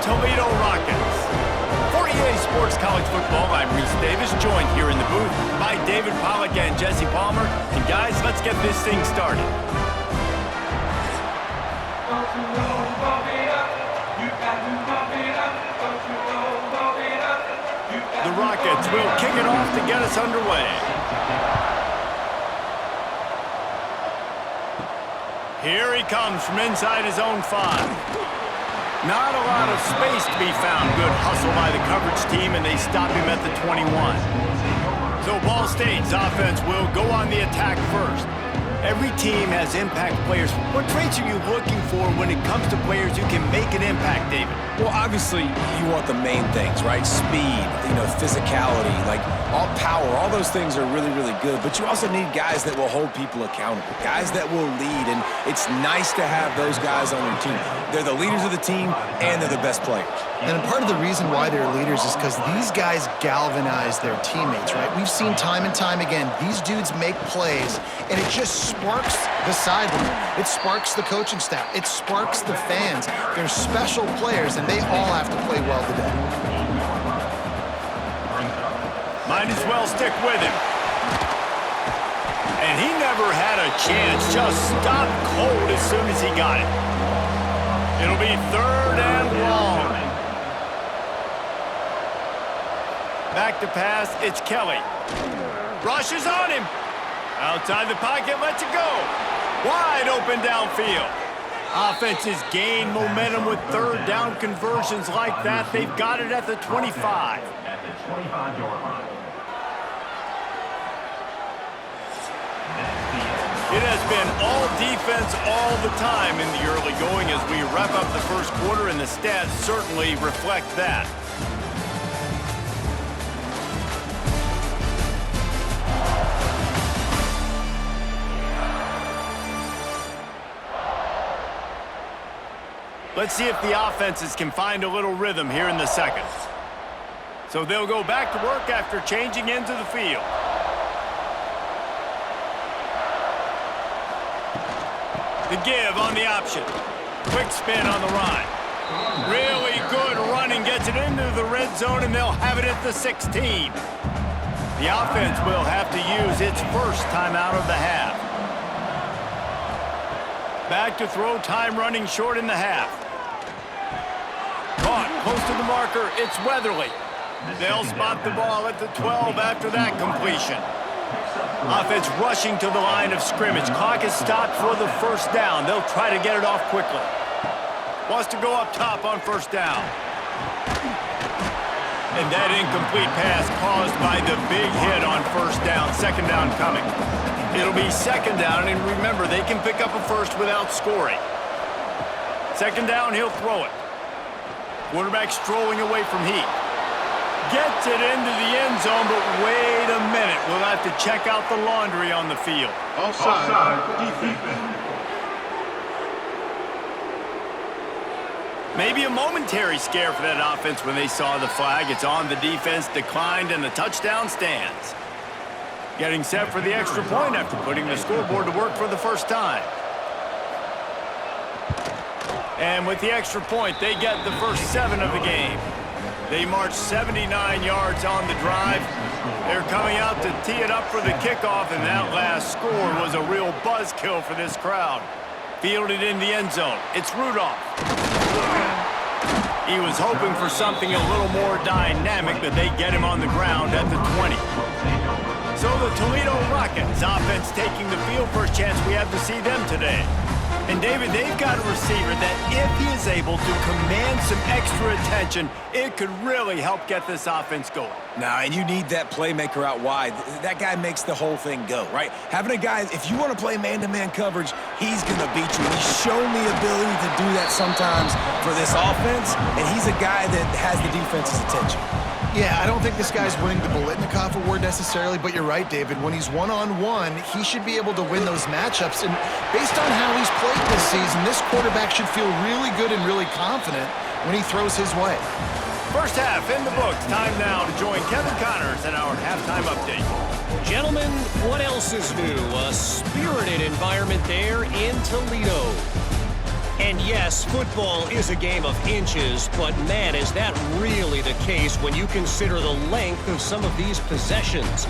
Toledo Rockets. For EA Sports College Football, I'm Reese Davis, joined here in the booth by David Pollack and Jesse Palmer. And guys, let's get this thing started. The Rockets will kick it off to get us underway. Here he comes from inside his own 5. Not a lot of space to be found. Good hustle by the coverage team, and they stop him at the 21. So Ball State's offense will go on the attack first. Every team has impact players. What traits are you looking for when it comes to players who can make an impact, David? Well, obviously, you want the main things, right? Speed, physicality, like all power, all those things are really, really good. But you also need guys that will hold people accountable, guys that will lead. And it's nice to have those guys on your team. They're the leaders of the team, and they're the best players. And part of the reason why they're leaders is because these guys galvanize their teammates, right? We've seen time and time again, these dudes make plays, and it just sparks the sideline. It sparks the coaching staff. It sparks the fans. They're special players, and they all have to play well today. Might as well stick with him. And he never had a chance. Just stopped cold as soon as he got it. It'll be 3rd and long. Back to pass, it's Kelly. Rushes on him. Outside the pocket, lets it go. Wide open downfield. Offenses gain momentum with 3rd down conversions like that. They've got it at the 25. At the 25-yard line. It has been all defense all the time in the early going as we wrap up the first quarter, and the stats certainly reflect that. Let's see if the offenses can find a little rhythm here in the second. So they'll go back to work after changing into the field. The give on the option. Quick spin on the run. Really good running, gets it into the red zone, and they'll have it at the 16. The offense will have to use its first timeout of the half. Back to throw, time running short in the half. Caught, close to the marker, it's Weatherly. They'll spot the ball at the 12 after that completion. Offense rushing to the line of scrimmage. Clock is stopped for the first down. They'll try to get it off quickly. Wants to go up top on first down. And that incomplete pass caused by the big hit on first down. 2nd down coming. It'll be 2nd down, and remember, they can pick up a first without scoring. 2nd down, he'll throw it. Quarterback strolling away from heat. Gets it into the end zone, but wait a minute. We'll have to check out the laundry on the field. Offside, defense. Maybe a momentary scare for that offense when they saw the flag. It's on, the defense declined, and the touchdown stands. Getting set for the extra point after putting the scoreboard to work for the first time. And with the extra point, they get the first 7 of the game. They march 79 yards on the drive. They're coming out to tee it up for the kickoff, and that last score was a real buzzkill for this crowd. Fielded in the end zone. It's Rudolph. He was hoping for something a little more dynamic, but they get him on the ground at the 20. So the Toledo Rockets offense taking the field. First chance we have to see them today. And David, they've got a receiver that if he is able to command some extra attention, it could really help get this offense going. Now, and you need that playmaker out wide. That guy makes the whole thing go, right? Having a guy, if you want to play man-to-man coverage, he's going to beat you. And he's shown the ability to do that sometimes for this offense, and he's a guy that has the defense's attention. Yeah, I don't think this guy's winning the Biletnikoff Award necessarily, but you're right, David. When he's one-on-one, he should be able to win those matchups. And based on how he's played this season, this quarterback should feel really good and really confident when he throws his way. First half in the books. Time now to join Kevin Connors in our halftime update. Gentlemen, what else is new? A spirited environment there in Toledo. And yes, football is a game of inches, but man, is that really the case when you consider the length of some of these possessions.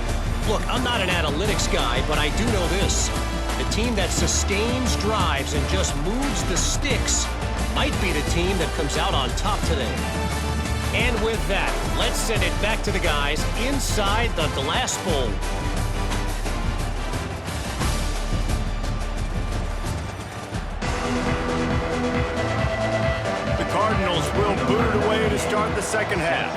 Look, I'm not an analytics guy, but I do know this. The team that sustains drives and just moves the sticks might be the team that comes out on top today. And with that, let's send it back to the guys inside the glass bowl. The Cardinals will boot it away to start the second half.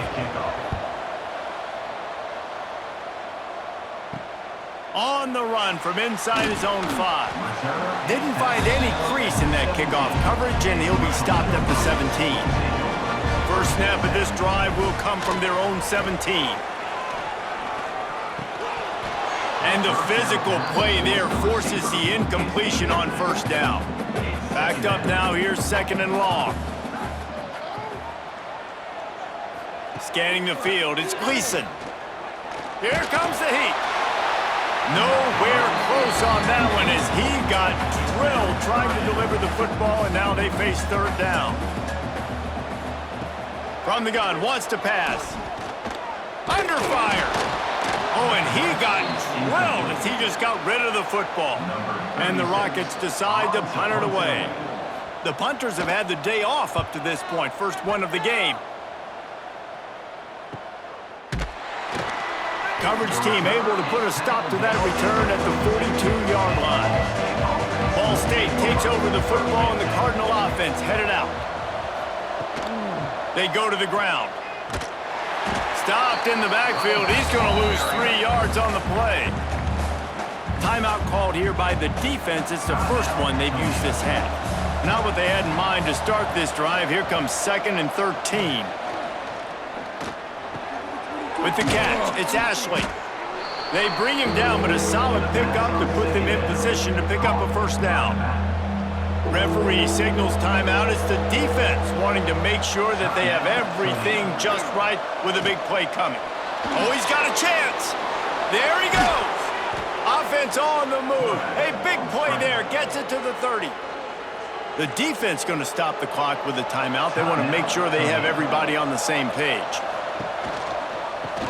On the run from inside his own 5. Didn't find any crease in that kickoff coverage, and he'll be stopped at the 17. First snap of this drive will come from their own 17. And the physical play there forces the incompletion on first down. Backed up now, here's second and long. Scanning the field, it's Gleason. Here comes the heat. Nowhere close on that one as he got drilled trying to deliver the football, and now they face third down. From the gun, wants to pass. Under fire. Oh, and he got drilled as he just got rid of the football. And the Rockets decide to punt it away. The punters have had the day off up to this point, first one of the game. Coverage team able to put a stop to that return at the 42-yard line. Ball State takes over the football and the Cardinal offense headed out. They go to the ground. Stopped in the backfield. He's going to lose 3 yards on the play. Timeout called here by the defense. It's the first one they've used this half. Not what they had in mind to start this drive. Here comes 2nd and 13. With the catch, it's Ashley. They bring him down, but a solid pickup to put them in position to pick up a first down. Referee signals timeout. It's the defense wanting to make sure that they have everything just right with a big play coming. Oh, he's got a chance. There he goes. Offense on the move. A big play there. Gets it to the 30. The defense going to stop the clock with a timeout. They want to make sure they have everybody on the same page.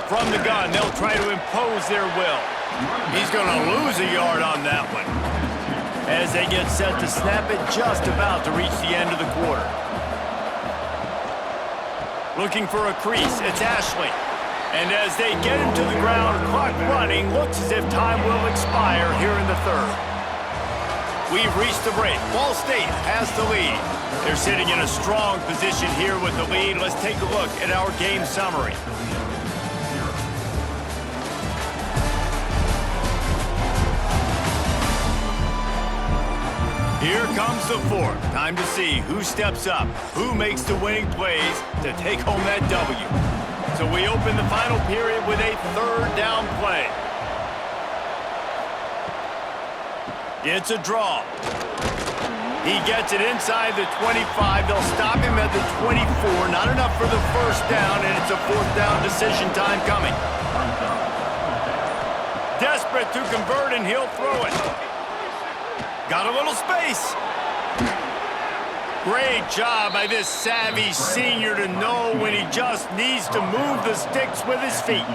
From the gun, they'll try to impose their will. He's going to lose a yard on that one. As they get set to snap it, just about to reach the end of the quarter. Looking for a crease, it's Ashley. And as they get him to the ground, clock running, looks as if time will expire here in the third. We've reached the break. Ball State has the lead. They're sitting in a strong position here with the lead. Let's take a look at our game summary. Here comes the fourth. Time to see who steps up, who makes the winning plays to take home that W. So we open the final period with a third down play. It's a draw. He gets it inside the 25. They'll stop him at the 24. Not enough for the first down, and it's a fourth down decision time coming. Desperate to convert, and he'll throw it. Got a little space. Great job by this savvy senior to know when he just needs to move the sticks with his feet.